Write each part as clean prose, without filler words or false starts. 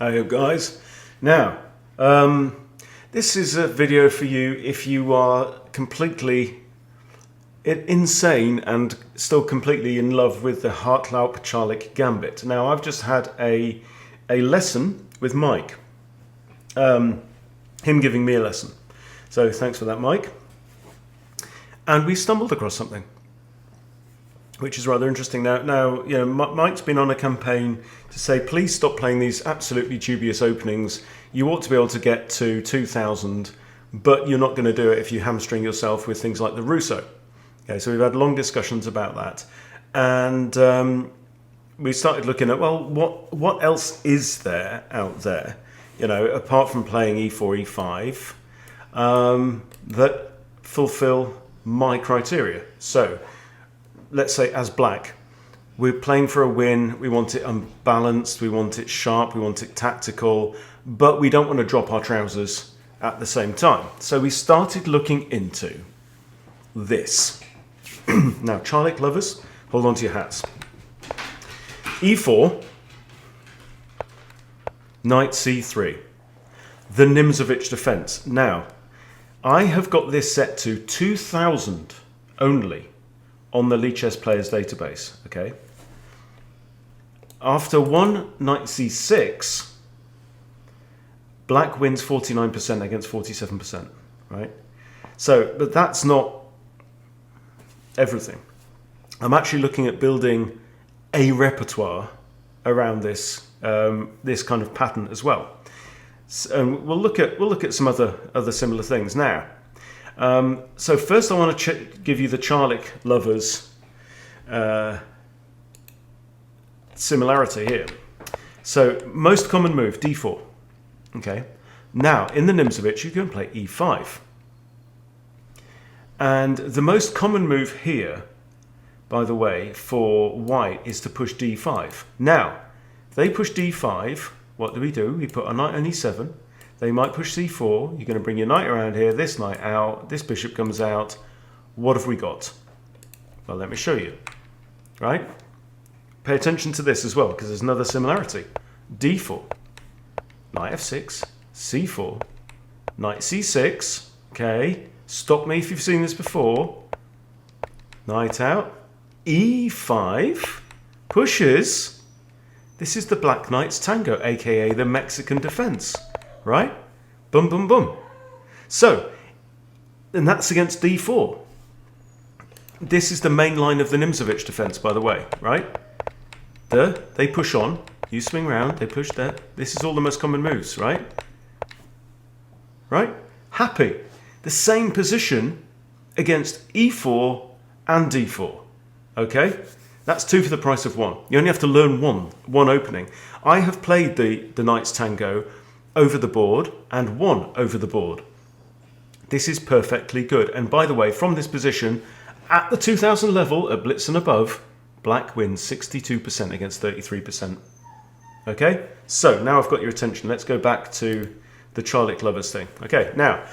Hi guys. Now, this is a video for you if you are completely insane and still completely in love with the Hartlaub-Charlik Gambit. Now, I've just had a lesson with Mike, him giving me a lesson. So thanks for that, Mike. And we stumbled across something which is rather interesting. Now, you know, Mike's been on a campaign to say, please stop playing these absolutely dubious openings. You ought to be able to get to 2,000, but you're not going to do it if you hamstring yourself with things like the Russo. Okay, so we've had long discussions about that, and we started looking at, well, what else is there out there, you know, apart from playing e4, e5, that fulfill my criteria. So let's say as black, we're playing for a win, we want it unbalanced, we want it sharp, we want it tactical, but we don't want to drop our trousers at the same time. So we started looking into this. Now, Charlik lovers, hold on to your hats. e4, knight c3, the Nimzovich defense. Now, I have got this set to 2,000 only on the Lichess Players database, okay? After one knight c6, black wins 49% against 47%, right? So, but that's not everything. I'm actually looking at building a repertoire around this this kind of pattern as well. And we'll look at some other similar things now. So first I want to give you the Charlik lovers similarity here. So most common move, d4. Okay. Now in the Nimzovich you can play e5. And the most common move here, by the way, for white is to push d5. Now, if they push d5, what do? We put a knight on e7. They might push c4. You're going to bring your knight around here, this knight out, this bishop comes out. What have we got? Well, let me show you. Right? Pay attention to this as well, because there's another similarity. d4, knight f6, c4, knight c6. Okay, stop me if you've seen this before. Knight out, e5, pushes. This is the Black Knight's Tango, aka the Mexican defense. Right? Boom, boom, boom. So, and that's against d4. This is the main line of the Nimzovich defense, by the way, right? They push on, you swing round, they push there. This is all the most common moves, right? Right? Happy. The same position against e4 and d4. Okay? That's two for the price of one. You only have to learn one opening. I have played the Knight's Tango over the board and won over the board. This is perfectly good. And by the way, from this position, at the 2,000 level, at Blitz and above, black wins 62% against 33%. Okay? So now I've got your attention. Let's go back to the Charlik lovers thing. Okay, now,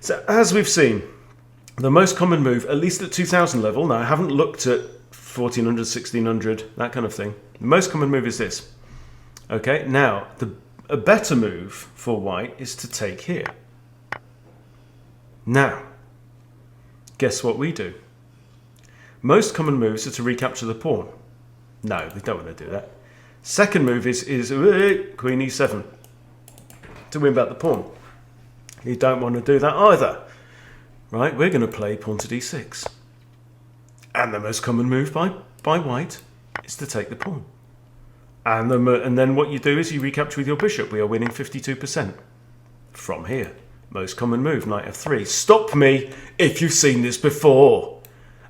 so as we've seen, the most common move, at least at 2,000 level, now I haven't looked at 1,400, 1,600, that kind of thing. The most common move is this. Okay, now, a better move for white is to take here. Now, guess what we do? Most common moves are to recapture the pawn. No, we don't want to do that. Second move is Queen e7 to win back the pawn. You don't want to do that either. Right, we're going to play pawn to d6. And the most common move by white is to take the pawn. And then what you do is you recapture with your bishop. We are winning 52% from here. Most common move, knight f3. Stop me if you've seen this before.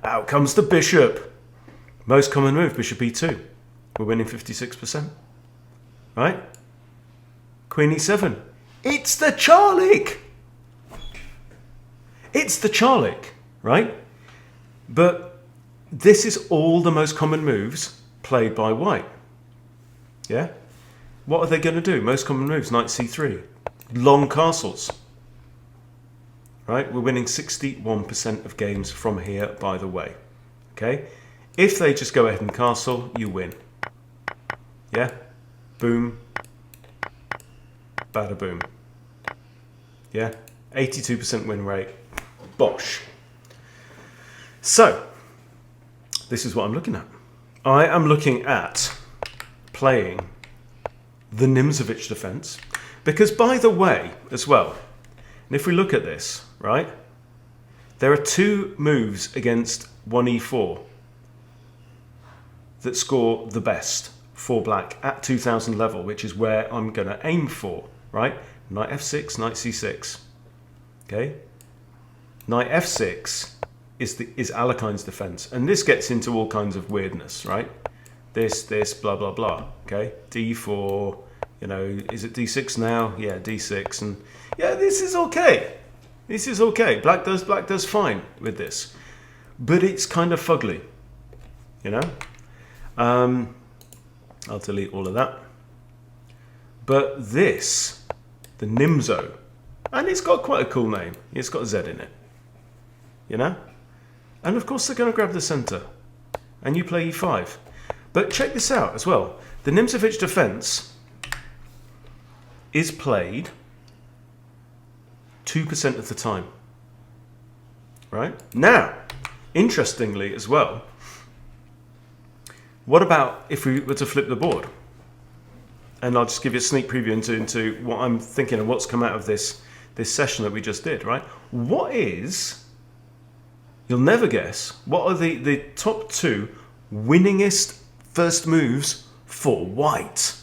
Out comes the bishop. Most common move, bishop e2. We're winning 56%. Right? Queen e7. It's the Charlik! It's the Charlik, right? But this is all the most common moves played by white. Yeah? What are they going to do? Most common moves, knight c3. Long castles. Right? We're winning 61% of games from here, by the way. Okay? If they just go ahead and castle, you win. Yeah? Boom. Bada boom. Yeah, 82% win rate. Bosh. So, this is what I'm looking at. I am looking at playing the Nimzovich defense, because by the way, as well, and if we look at this, right, there are 2 moves against 1e4 that score the best for black at 2000 level, which is where I'm going to aim for, right? Knight f6, knight c6. Okay? Knight f6 is Alekhine's defense, and this gets into all kinds of weirdness, right? This, blah, blah, blah. Okay? d4, you know, is it d6 now? Yeah, d6, and yeah, this is okay. This is okay. Black does fine with this, but it's kind of fugly, you know? I'll delete all of that. But this, the Nimzo, and it's got quite a cool name. It's got a Z in it, you know? And of course they're going to grab the center, and you play e5. But check this out as well. The Nimzovich defense is played 2% of the time, right? Now, interestingly as well, what about if we were to flip the board? And I'll just give you a sneak preview into what I'm thinking and what's come out of this session that we just did, right? What is, you'll never guess, what are the top 2 winningest first moves for white?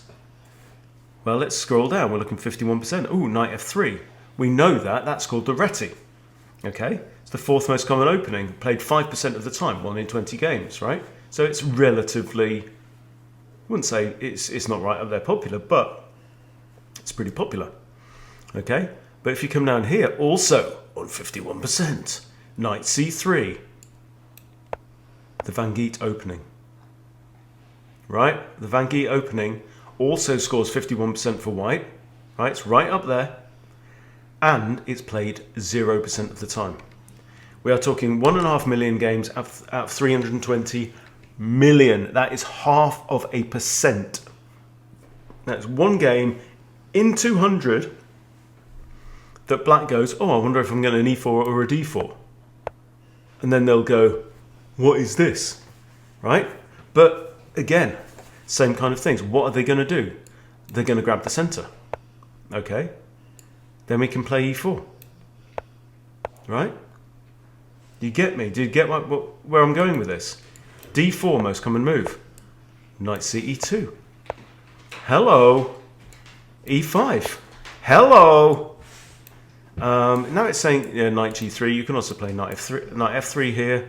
Well, let's scroll down. We're looking 51%. Ooh, knight f3. We know that's called the Reti. Okay? It's the 4th most common opening, played 5% of the time, 1 in 20 games, right? So it's relatively, I wouldn't say it's not right up there popular, but it's pretty popular. Okay? But if you come down here, also on 51%, knight c3, the Van Geet opening. Right? The Van Geet opening also scores 51% for white. Right? It's right up there. And it's played 0% of the time. We are talking 1.5 million games out of 320 million. That is 0.5%. That's one game in 200 that black goes, oh, I wonder if I'm getting an e4 or a d4. And then they'll go, what is this? Right? But again, same kind of things. What are they going to do? They're going to grab the center. Okay? Then we can play e4. Right? Do you get me? Do you get where I'm going with this? d4, most common move. Knight ce2. Hello. e5. Hello. Now it's saying knight g3. You can also play knight f3 here.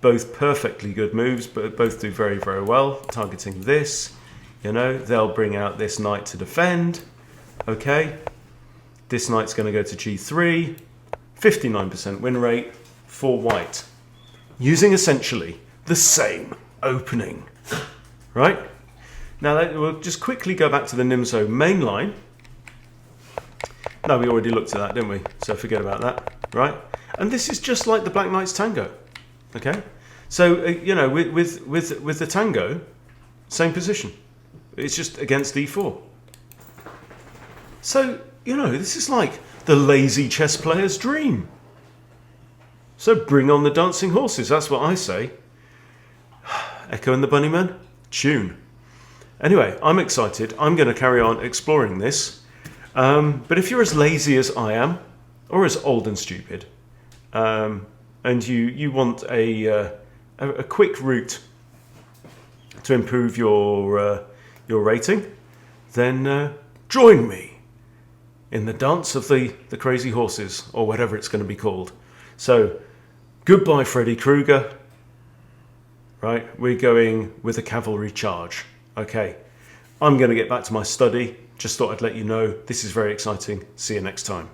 Both perfectly good moves, but both do very, very well. Targeting this, you know, they'll bring out this knight to defend. Okay. This knight's going to go to g3. 59% win rate for white. Using essentially the same opening. Right? Now we'll just quickly go back to the Nimzo main line. No, we already looked at that, didn't we? So forget about that, right? And this is just like the Black Knight's Tango, okay? So you know, with the Tango, same position. It's just against d4. So you know, this is like the lazy chess player's dream. So bring on the dancing horses. That's what I say. Echo and the Bunnymen, tune. Anyway, I'm excited. I'm going to carry on exploring this. But if you're as lazy as I am, or as old and stupid, and you want a quick route to improve your rating, then join me in the dance of the crazy horses, or whatever it's going to be called. So, goodbye, Freddy Krueger. Right, we're going with a cavalry charge. Okay, I'm going to get back to my study. Just thought I'd let you know. This is very exciting. See you next time.